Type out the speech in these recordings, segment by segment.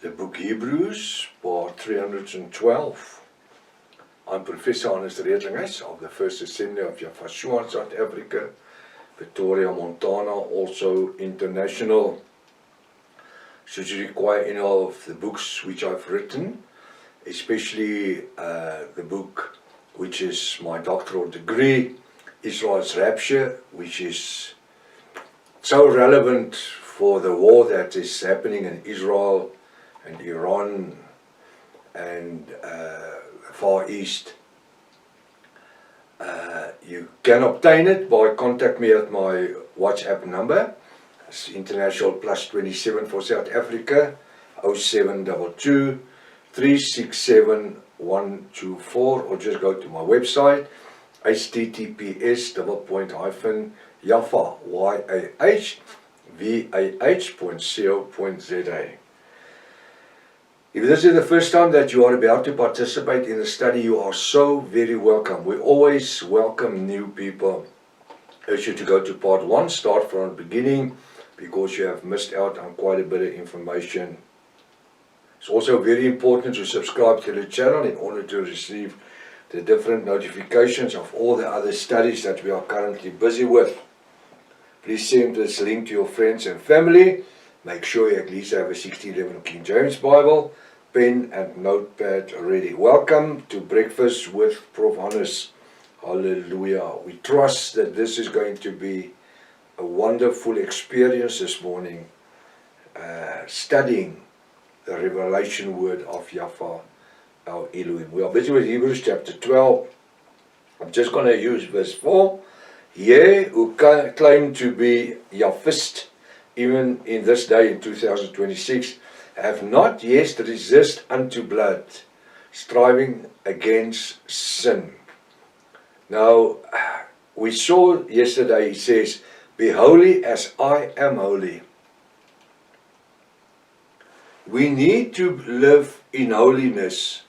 the book Hebrews, part 312. I'm Professor Hannes Redlinghuys of the First Assembly of Yafashua in South Africa, Victoria, Montana, also international. Should you require any of the books which I've written, especially the book which is my doctoral degree, Israel's Rapture, which is so relevant for the war that is happening in Israel and Iran and Far East. You can obtain it by contact me at my WhatsApp number. It's international +27 for South Africa, 0722 367 124, or just go to my website, https://yahvah.co.za. If this is the first time that you are about to participate in the study, you are so very welcome. We always welcome new people. I urge you to go to part 1, start from the beginning, because you have missed out on quite a bit of information. It's also very important to subscribe to the channel in order to receive the different notifications of all the other studies that we are currently busy with. Please send this link to your friends and family. Make sure you at least have a 1611 King James Bible, pen and notepad ready. Welcome to Breakfast with Prof. Hannes. Hallelujah. We trust that this is going to be a wonderful experience this morning, studying the revelation word of Yahweh our Elohim. We are busy with Hebrews chapter 12. I'm just going to use verse 4. Ye who claim to be Yahvist, even in this day in 2026, have not yet resist unto blood, striving against sin. Now, we saw yesterday, he says, be holy as I am holy. We need to live in holiness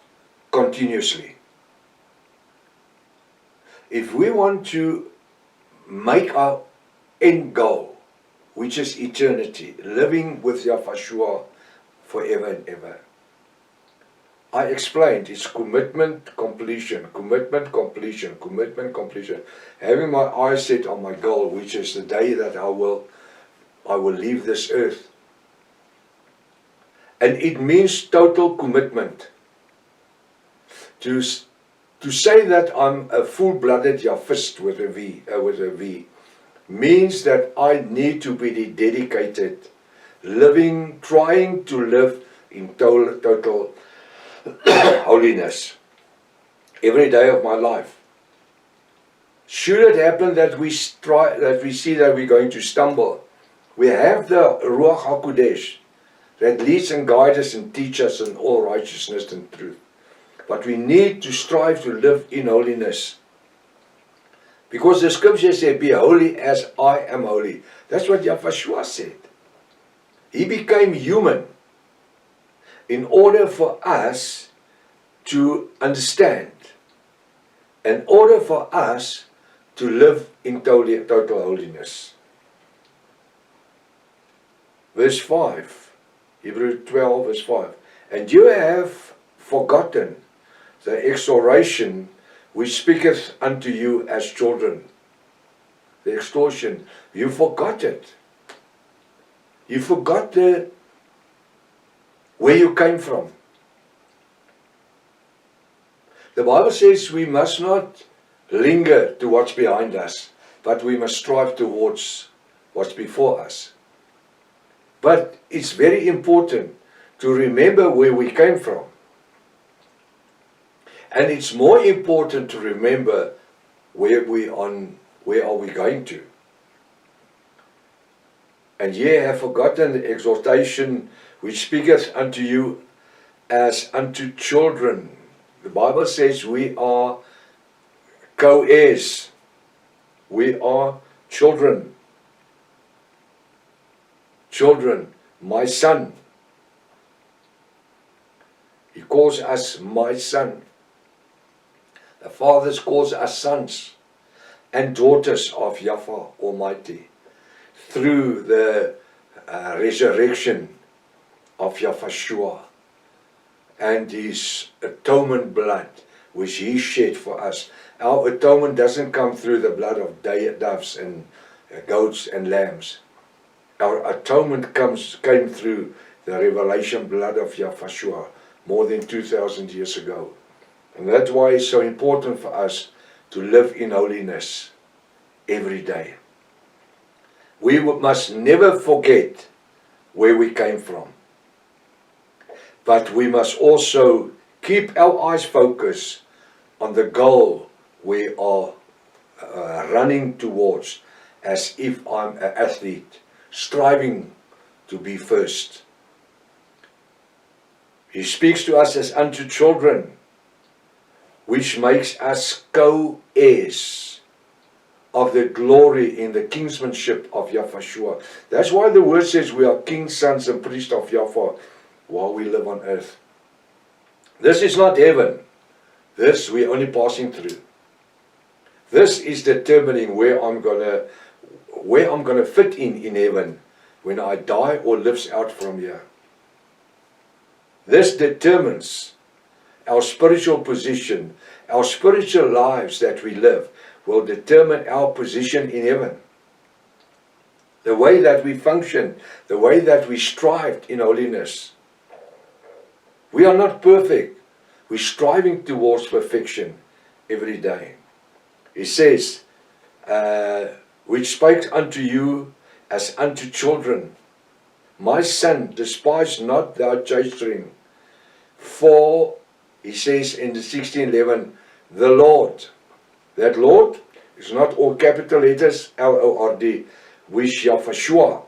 continuously. If we want to make our end goal, which is eternity, living with Yahweh forever and ever. I explained it's commitment, completion, commitment, completion, commitment, completion. Having my eyes set on my goal, which is the day that I will leave this earth. And it means total commitment. To say that I'm a full-blooded Yahvist with a V, means that I need to be dedicated, trying to live in total holiness every day of my life. Should it happen that we see that we're going to stumble, we have the Ruach HaKodesh that leads and guides us and teaches us in all righteousness and truth. But we need to strive to live in holiness. Because the scriptures say, be holy as I am holy. That's what Yahweh said. He became human in order for us to understand, in order for us to live in total holiness. Verse 5, Hebrews 12, verse 5. And you have forgotten the exhortation which speaketh unto you as children. The extortion, you forgot it. You forgot where you came from. The Bible says we must not linger to what's behind us, but we must strive towards what's before us. But it's very important to remember where we came from. And it's more important to remember where are we going to. And ye have forgotten the exhortation which speaketh unto you as unto children. The Bible says we are co-heirs. We are children. Children, my son. He calls us my son. The fathers calls us sons and daughters of Yahweh Almighty through the resurrection of Yahshua and his atonement blood which he shed for us. Our atonement doesn't come through the blood of doves and goats and lambs. Our atonement came through the revelation blood of Yahshua more than 2,000 years ago. And that's why it's so important for us to live in holiness every day. We must never forget where we came from. But we must also keep our eyes focused on the goal we are running towards, as if I'm an athlete, striving to be first. He speaks to us as unto children, which makes us co-heirs of the glory in the kinsmanship of Yahshua. That's why the word says we are kings, sons, and priests of Yahweh while we live on earth. This is not heaven. This we're only passing through. This is determining where I'm gonna fit in heaven when I die or lives out from here. This determines our spiritual position, our spiritual lives that we live will determine our position in heaven. The way that we function, the way that we strive in holiness. We are not perfect. We're striving towards perfection every day. He says, which spake unto you as unto children. My son, despise not thy chastening. For, he says in the 16:11, the Lord. That Lord is not all capital letters, L-O-R-D, which Yahshua.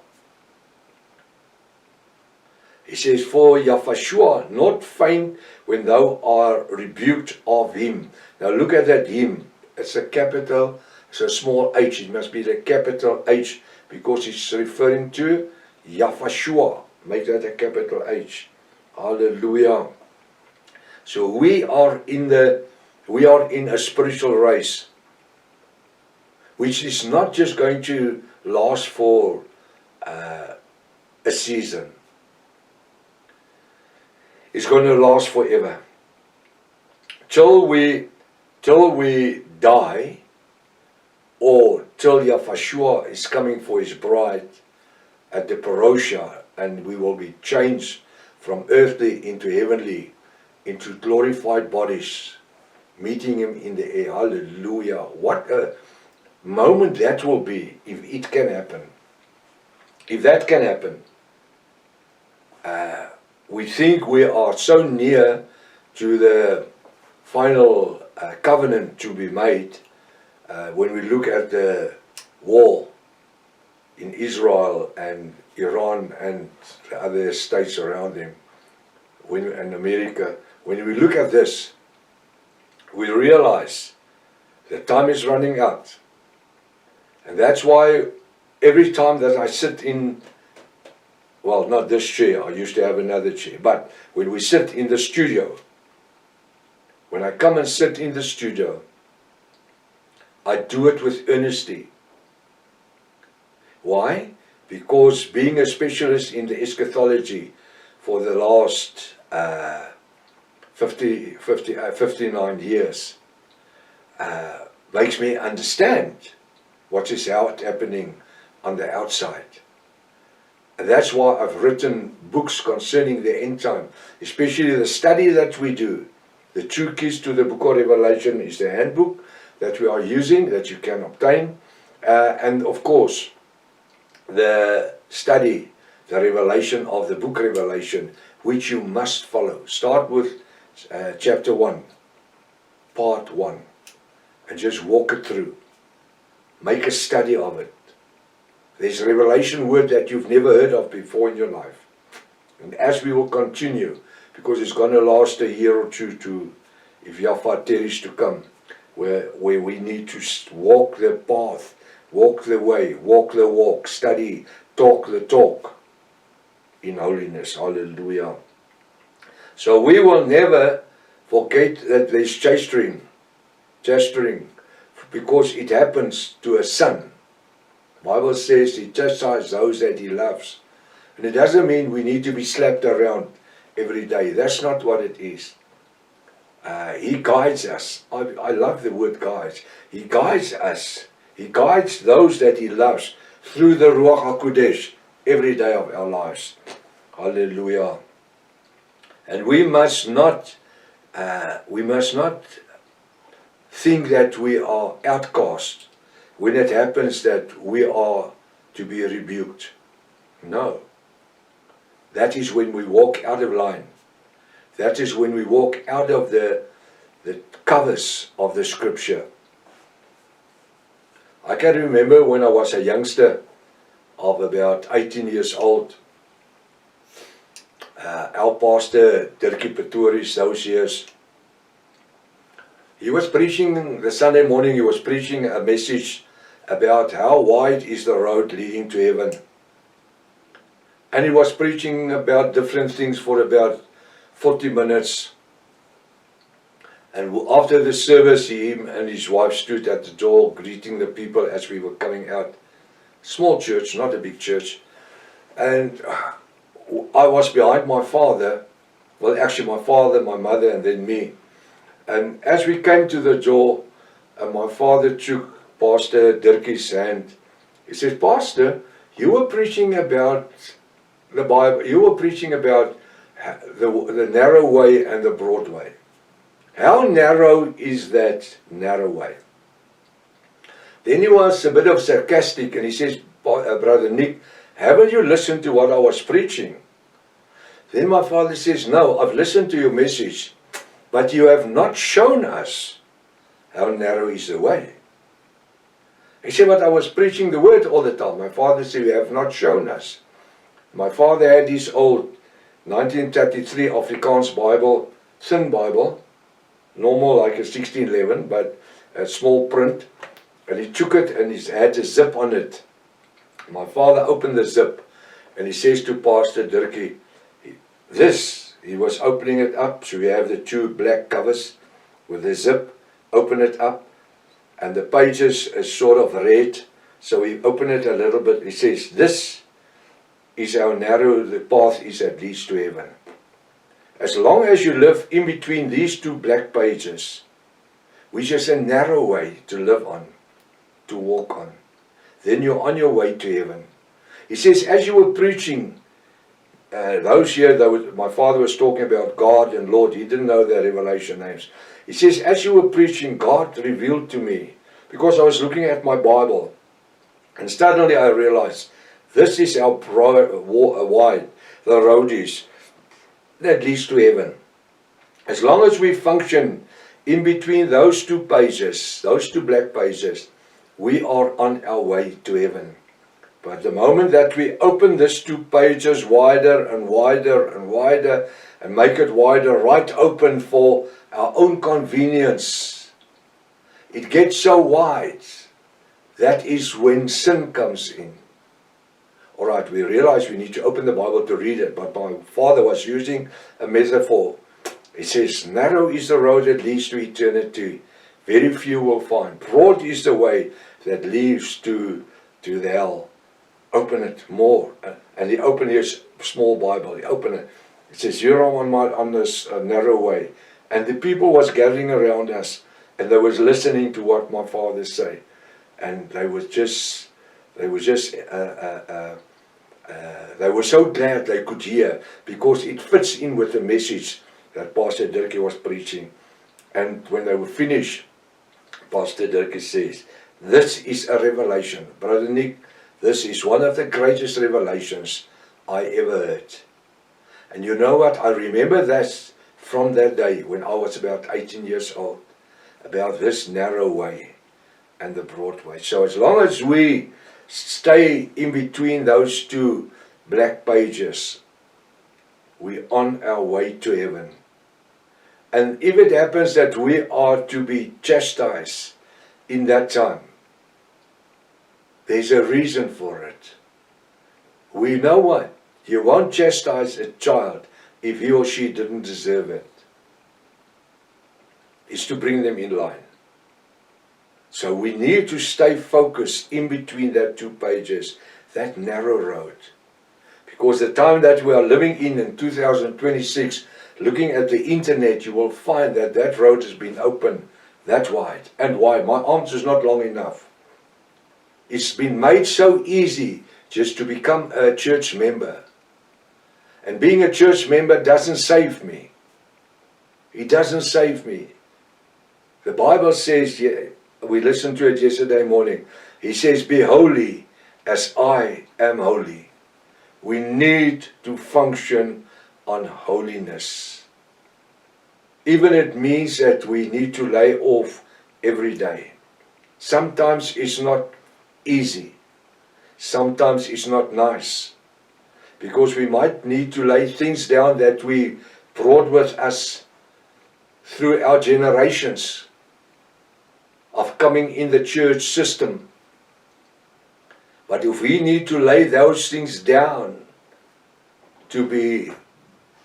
He says, for Yahshua not faint when thou art rebuked of him. Now look at that him. It's a capital, it's a small h. It must be the capital H because it's referring to Yahshua. Make that a capital H. Hallelujah. So we are in a spiritual race, which is not just going to last for a season. It's going to last forever. Till we die, or till Yahshua is coming for his bride at the Parosha, and we will be changed from earthly into heavenly, into glorified bodies, meeting him in the air. Hallelujah. What a moment that will be if it can happen. If that can happen, we think we are so near to the final covenant to be made when we look at the war in Israel and Iran and the other states around them, and America. When we look at this, we realize the time is running out. And that's why every time that I sit in, well, not this chair, I used to have another chair, but when we sit in the studio, when I come and sit in the studio, I do it with earnesty. Why? Because being a specialist in the eschatology for the last 59 years makes me understand what is out happening on the outside. And that's why I've written books concerning the end time, especially the study that we do. The True Keys to the Book of Revelation is the handbook that we are using, that you can obtain. And of course, the study, the revelation of the book Revelation, which you must follow. Start with chapter 1, part 1, and just walk it through. Make a study of it. There's a revelation word that you've never heard of before in your life. And as we will continue, because it's going to last a year or two to, if Yahweh tarries to come, where we need to walk the path, walk the way, walk the walk, study, talk the talk in holiness. Hallelujah. So we will never forget that there's chastening, because it happens to a son. The Bible says he chastises those that he loves. And it doesn't mean we need to be slapped around every day. That's not what it is. He guides us. I love the word guides. He guides us. He guides those that He loves through the Ruach HaKodesh every day of our lives. Hallelujah. And we must not think that we are outcast when it happens that we are to be rebuked. No. That is when we walk out of line. That is when we walk out of the covers of the Scripture. I can remember when I was a youngster of about 18 years old, our pastor, Dirkie Pretorius, those years, he was preaching, the Sunday morning he was preaching a message about how wide is the road leading to heaven. And he was preaching about different things for about 40 minutes. And after the service, him and his wife stood at the door greeting the people as we were coming out. Small church, not a big church. And I was behind my father. Well, actually my father, my mother, and then me. And as we came to the door, my father took Pastor Dirkie's hand. He said, Pastor, you were preaching about the Bible. You were preaching about the narrow way and the broad way. How narrow is that narrow way? Then he was a bit of sarcastic and he says, Brother Nick, haven't you listened to what I was preaching? Then my father says, no, I've listened to your message, but you have not shown us how narrow is the way. He said, but I was preaching the word all the time. My father said, you have not shown us. My father had his old 1933 Afrikaans Bible, thin Bible, normal like a 1611, but a small print. And he took it and he had a zip on it. My father opened the zip and he says to Pastor Dirkie, he was opening it up, so we have the two black covers with the zip, open it up, and the pages is sort of red, so we open it a little bit. He says, this is how narrow the path is that leads to heaven. As long as you live in between these two black pages, which is a narrow way to live on, to walk on, then you're on your way to heaven. He says, as you were preaching, my father was talking about God and Lord. He didn't know their revelation names. He says, as you were preaching, God revealed to me, because I was looking at my Bible, and suddenly I realized, this is how wide the road is that leads to heaven. As long as we function in between those two pages, those two black pages, we are on our way to heaven. But the moment that we open these two pages wider and wider and wider, and make it wider, right open for our own convenience, it gets so wide. That is when sin comes in. Alright, we realize we need to open the Bible to read it, but my father was using a metaphor. He says, narrow is the road that leads to eternity. Very few will find. Broad is the way that leads to the hell. Open it more. And he opened his small Bible. He opened it. It says, you're on this narrow way. And the people was gathering around us, and they was listening to what my father said. And they were so glad they could hear, because it fits in with the message that Pastor Dirkie was preaching. And when they were finished, Pastor Dirkie says, this is a revelation. Brother Nick, this is one of the greatest revelations I ever heard. And you know what? I remember that from that day when I was about 18 years old, about this narrow way and the broad way. So as long as we stay in between those two black pages, we're on our way to heaven. And if it happens that we are to be chastised in that time, there's a reason for it. We know what? You won't chastise a child if he or she didn't deserve it. It's to bring them in line. So we need to stay focused in between that two pages, that narrow road. Because the time that we are living in 2026, looking at the internet, you will find that that road has been opened that wide. And why? My arms is not long enough. It's been made so easy just to become a church member. And being a church member doesn't save me. It doesn't save me. The Bible says, we listened to it yesterday morning, He says, be holy as I am holy. We need to function on holiness. Even it means that we need to lay off every day. Sometimes it's not easy. Sometimes it's not nice. Because we might need to lay things down that we brought with us through our generations of coming in the church system. But if we need to lay those things down to be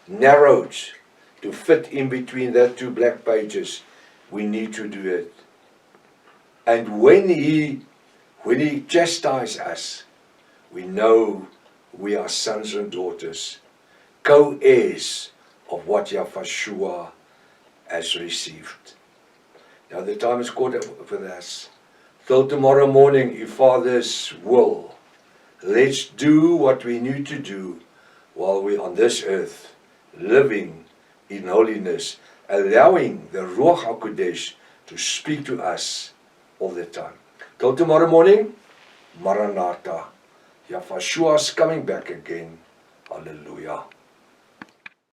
narrowed, to fit in between that two black pages, we need to do it. And when He chastises us, we know we are sons and daughters, co-heirs of what Yahshua has received. Now the time is caught up with us. Till tomorrow morning, if Father's will, let's do what we need to do while we're on this earth, living in holiness, allowing the Ruach HaKodesh to speak to us all the time. Till tomorrow morning, Maranatha. Yahshua is coming back again. Hallelujah.